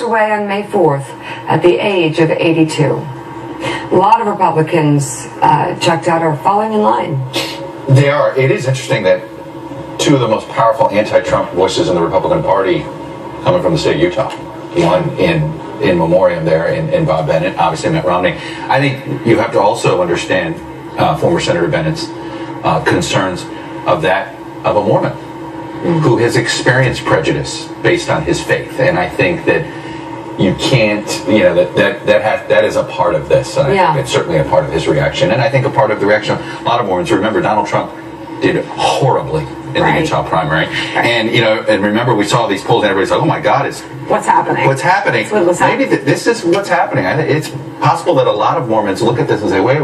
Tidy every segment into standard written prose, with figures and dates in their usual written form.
passed away on May 4th at the age of 82. A lot of Republicans, checked out, are falling in line. They are. It is interesting that two of the most powerful anti-Trump voices in the Republican Party coming from the state of Utah. One in memoriam there in Bob Bennett, obviously Mitt Romney. I think you have to also understand former Senator Bennett's concerns of a Mormon who has experienced prejudice based on his faith. And I think that you can't, that is a part of this. And I think it's certainly a part of his reaction. And I think a part of the reaction of a lot of Mormons. Remember, Donald Trump did horribly in the Utah primary. And, and remember, we saw these polls and everybody's like, oh my God, what's happening? What's happening? Maybe this is what's happening. It's possible that a lot of Mormons look at this and say, wait,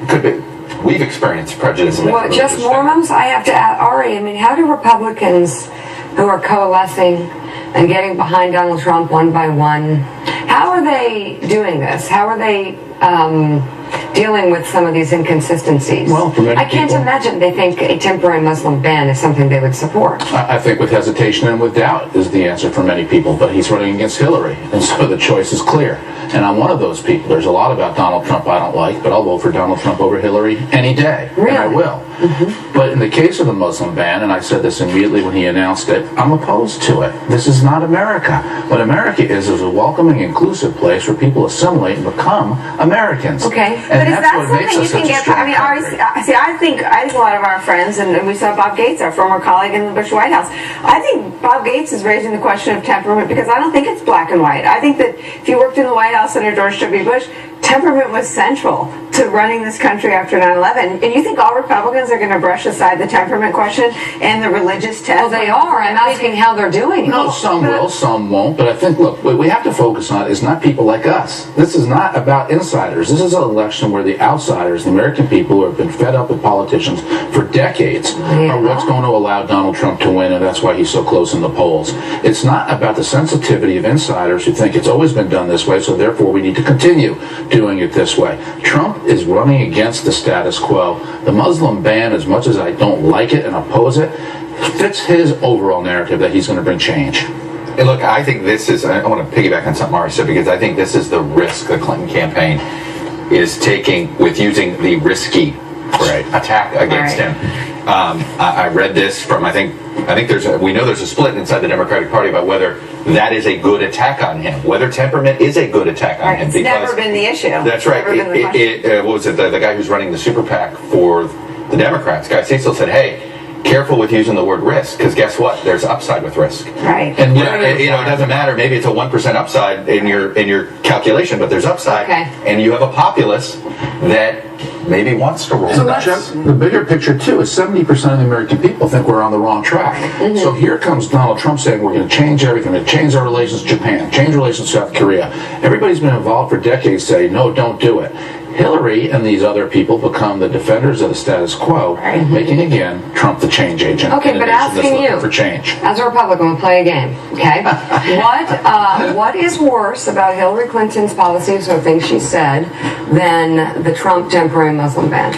could be. We've experienced prejudice. Well, just Mormons? I have to ask, Ari, how do Republicans who are coalescing and getting behind Donald Trump one by one, how are they doing this? How are they dealing with some of these inconsistencies? Well, I can't imagine they think a temporary Muslim ban is something they would support. I think with hesitation and with doubt is the answer for many people, but he's running against Hillary, and so the choice is clear. And I'm one of those people. There's a lot about Donald Trump I don't like, but I'll vote for Donald Trump over Hillary any day, really? And I will. Mm-hmm. But in the case of the Muslim ban, and I said this immediately when he announced it, I'm opposed to it. This is not America. What America is a welcoming, inclusive place where people assimilate and become Americans. Okay, and but is that something you can get? I think a lot of our friends, and we saw Bob Gates, our former colleague in the Bush White House. I think Bob Gates is raising the question of temperament because I don't think it's black and white. I think that if you worked in the White House under George W. Bush, temperament was central to running this country after 9/11. And you think all Republicans are going to brush aside the temperament question and the religious test? Well, they are. I'm asking how they're doing. No, some will, some won't. But I think, look, what we have to focus on is not people like us. This is not about insiders. This is an election where the outsiders, the American people who have been fed up with politicians for decades, are what's going to allow Donald Trump to win, and that's why he's so close in the polls. It's not about the sensitivity of insiders who think it's always been done this way, so therefore we need to continue doing it this way. Trump is running against the status quo. The Muslim ban, as much as I don't like it and oppose it, fits his overall narrative that he's going to bring change. And look, I think this is, I want to piggyback on something Mari said, because I think this is the risk the Clinton campaign is taking with using the risky attack against him. I read this from, I think we know there's a split inside the Democratic Party about whether that is a good attack on him, whether temperament is a good attack on him. It's never been the issue. That's right. What was it? The guy who's running the super PAC for the Democrats, Guy Cecil, said, hey, careful with using the word risk, because guess what? There's upside with risk. Right. And it doesn't matter. Maybe it's a 1% upside in your calculation, but there's upside. Okay. And you have a populace that maybe wants to roll the dice. The bigger picture, too, is 70% of the American people think we're on the wrong track. Mm-hmm. So here comes Donald Trump saying we're going to change everything. We're going to change our relations with Japan, change relations with South Korea. Everybody's been involved for decades saying, no, don't do it. Hillary and these other people become the defenders of the status quo, making, again, Trump the change agent. Okay, but asking you, for change. As a Republican, we'll play a game, okay? What is worse about Hillary Clinton's policies or things she said than the Trump temporary Muslim ban?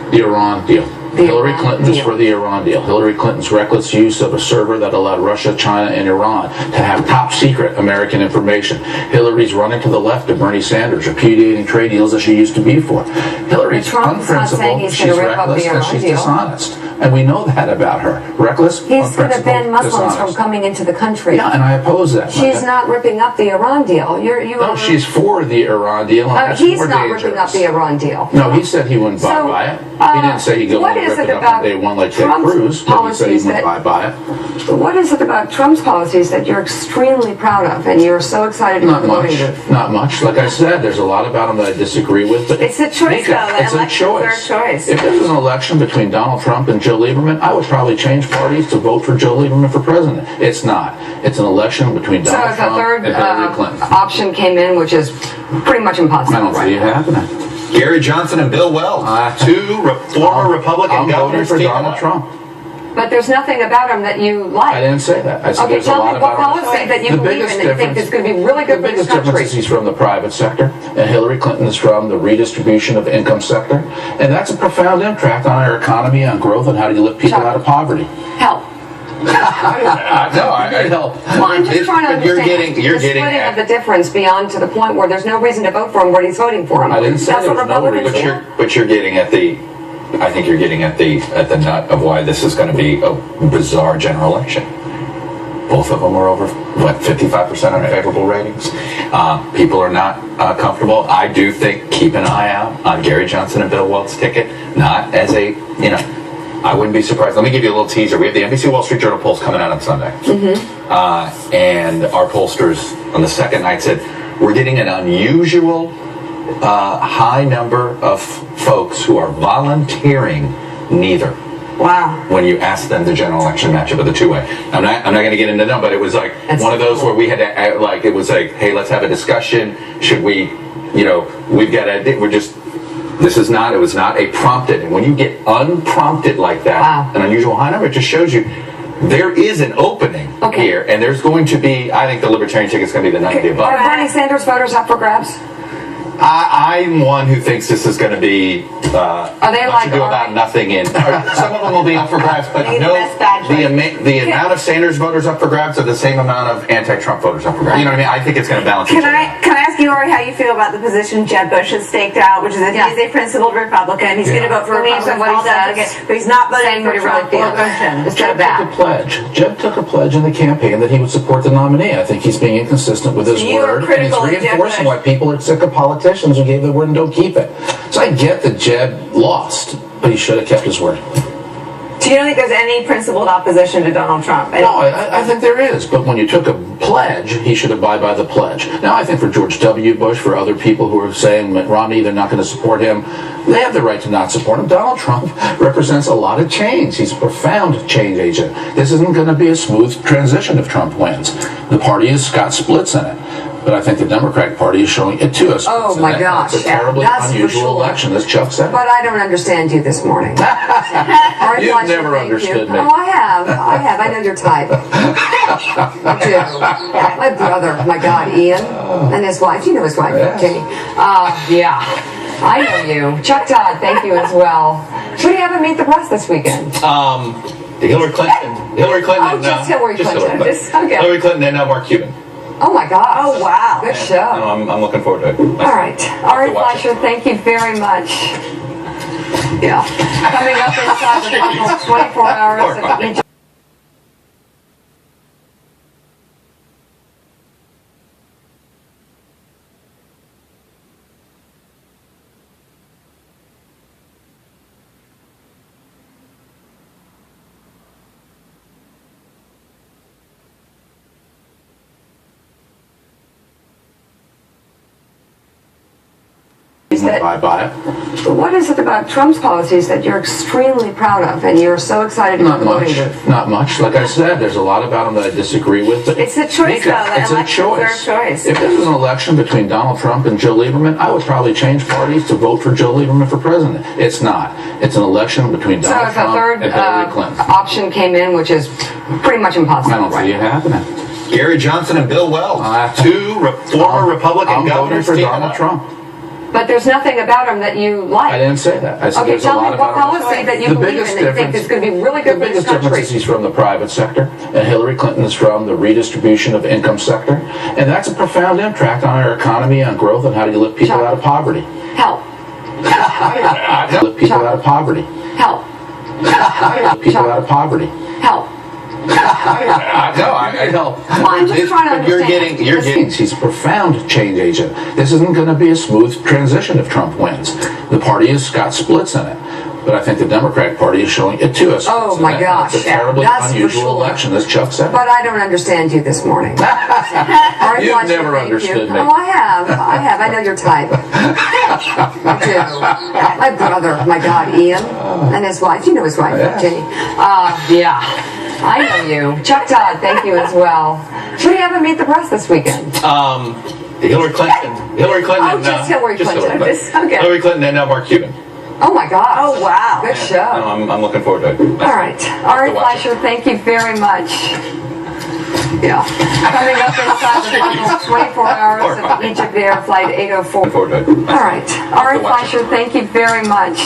The Iran deal. Hillary Clinton is for the Iran deal. Hillary Clinton's reckless use of a server that allowed Russia, China, and Iran to have top-secret American information. Hillary's running to the left of Bernie Sanders, repudiating trade deals that she used to be for. Hillary's unprincipled, she's reckless, and she's dishonest. And we know that about her. Reckless, He's going to ban Muslims from coming into the country. Yeah, and I oppose that. She's not ripping up the Iran deal. No, she's for the Iran deal. And he's not ripping up the Iran deal. No, he said he wouldn't buy by it. He didn't say he'd go and rip it up on day one like Ted Cruz, but he said he wouldn't buy it. What is it about Trump's policies that you're extremely proud of and you're so excited about voting with? Not much. Like I said, there's a lot about him that I disagree with. But it's a choice, Mika, though. It's a choice. If there was an election between Donald Trump and Joe Lieberman, I would probably change parties to vote for Joe Lieberman for president. It's not. It's an election between Donald Trump and Hillary Clinton. Option came in, which is pretty much impossible. I don't see it happening. Gary Johnson and Bill Weld, two former Republican governors. I'm voting for Donald Trump. But there's nothing about him that you like. I didn't say that. I said okay, there's a lot about what policy that you believe in that you think is going to be really good for this country. The biggest difference is he's from the private sector, and Hillary Clinton is from the redistribution of the income sector. And that's a profound impact on our economy, on growth, and how do you lift people out of poverty. Help. I help. Well, I'm just trying to understand you're the getting splitting at of the difference beyond to the point where there's no reason to vote for him when he's voting for him. I didn't say That's what there's no Republicans reason. do. but you're getting at the. I think you're getting at the nut of why this is going to be a bizarre general election. Both of them are over, 55% unfavorable ratings. People are not comfortable. I do think keep an eye out on Gary Johnson and Bill Welt's ticket, not as a, I wouldn't be surprised. Let me give you a little teaser. We have the NBC Wall Street Journal polls coming out on Sunday. And our pollsters on the second night said, we're getting an unusual high number of folks who are volunteering neither. Wow. When you ask them the general election matchup of the two-way. I'm not going to get into them, but it was like one of those where we had to, it was like, hey, let's have a discussion. Should we, we've got to, it was not a prompted. And when you get unprompted like that, an unusual high number, it just shows you there is an opening here. And there's going to be, I think the Libertarian ticket is going to be the night of the above. Are Bernie Sanders voters up for grabs? I'm one who thinks this is going to be Are they much like ado about nothing in. Some of them will be up for grabs, but the amount of Sanders voters up for grabs are the same amount of anti-Trump voters up for grabs. You know what I mean? I think it's going to balance each other out. Can I ask you, Ori, how you feel about the position Jeb Bush has staked out, which is that he's a principled Republican. He's going to vote for Republicans all delegates, but he's not voting for Trump or Bush. Jeb took a pledge. Jeb took a pledge in the campaign that he would support the nominee. I think he's being inconsistent with his word, and he's reinforcing why people are sick of politicians who gave their word and don't keep it. So I get that Jeb lost, but he should have kept his word. So you don't think there's any principled opposition to Donald Trump? No, I think there is. But when you took a pledge, he should abide by the pledge. Now, I think for George W. Bush, for other people who are saying Mitt Romney, they're not going to support him, they have the right to not support him. Donald Trump represents a lot of change. He's a profound change agent. This isn't going to be a smooth transition if Trump wins. The party has got splits in it. But I think the Democratic Party is showing it to us. Oh my gosh. It's a terribly unusual election, as Chuck said. But I don't understand you this morning. You've never understood me. Oh, I have. I know your type. I do. My brother, my God, Ian, and his wife. You know his wife, Kenny. Yeah. I know you. Chuck Todd, thank you as well. Who do you have at Meet the Press this weekend? Hillary Clinton. Oh, just Hillary Clinton. Hillary Clinton and Mark Cuban. Oh my gosh. Oh wow. Good show. I'm looking forward to it. All right. Fleischer, thank you very much. Yeah. Coming up inside the final 24 hours of each. What is it about Trump's policies that you're extremely proud of and you're so excited to be voting with? Not much. Like I said, there's a lot about them that I disagree with. But it's a choice, Mika, though. It's a choice. If this was an election between Donald Trump and Joe Lieberman, I would probably change parties to vote for Joe Lieberman for president. It's not. It's an election between Donald Trump and Hillary Clinton. Option came in, which is pretty much impossible. I don't see it happening. Gary Johnson and Bill Weld, two former Republican governors for Donald Trump. But there's nothing about him that you like. I didn't say that. I said okay, tell me what policy that you believe in that you think is going to be really good for this country. The biggest difference is he's from the private sector, and Hillary Clinton is from the redistribution of income sector. And that's a profound impact on our economy, on growth, and how do you lift people out of poverty. Help. Lift people out of poverty. Help. People out of poverty. Help. I help. Well, I'm just trying to understand. You're getting. He's a profound change agent. This isn't going to be a smooth transition if Trump wins. The party has got splits in it. But I think the Democratic Party is showing it to us. Oh my gosh. It's a terribly unusual election, as Chuck said. But I don't understand you this morning. You've never understood me. Oh, I have. I know your type. I do. My brother, my God, Ian, and his wife. You know his wife, Jenny. Yeah. I know you. Chuck Todd, thank you as well. Who do you have at Meet the Press this weekend? Hillary Clinton. Oh, just Hillary Clinton. Hillary Clinton and Mark Cuban. Oh my gosh. Oh wow. Good show. I'm looking forward to it. All right. Fleischer, thank you very much. Yeah. Coming up inside the final 24 hours of Egypt Air Flight 804. All right. Fleischer, thank you very much.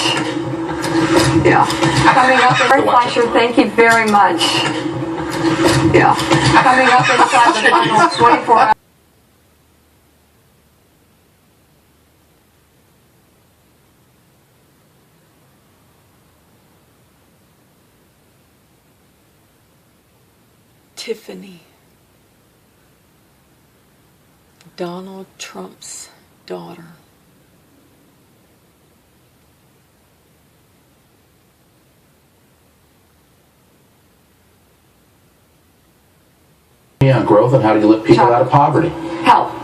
Yeah. Coming up, Fleischer, thank you very much. Yeah. Coming up inside the final 24 hours. Tiffany, Donald Trump's daughter. On growth and how do you lift people out of poverty? Help.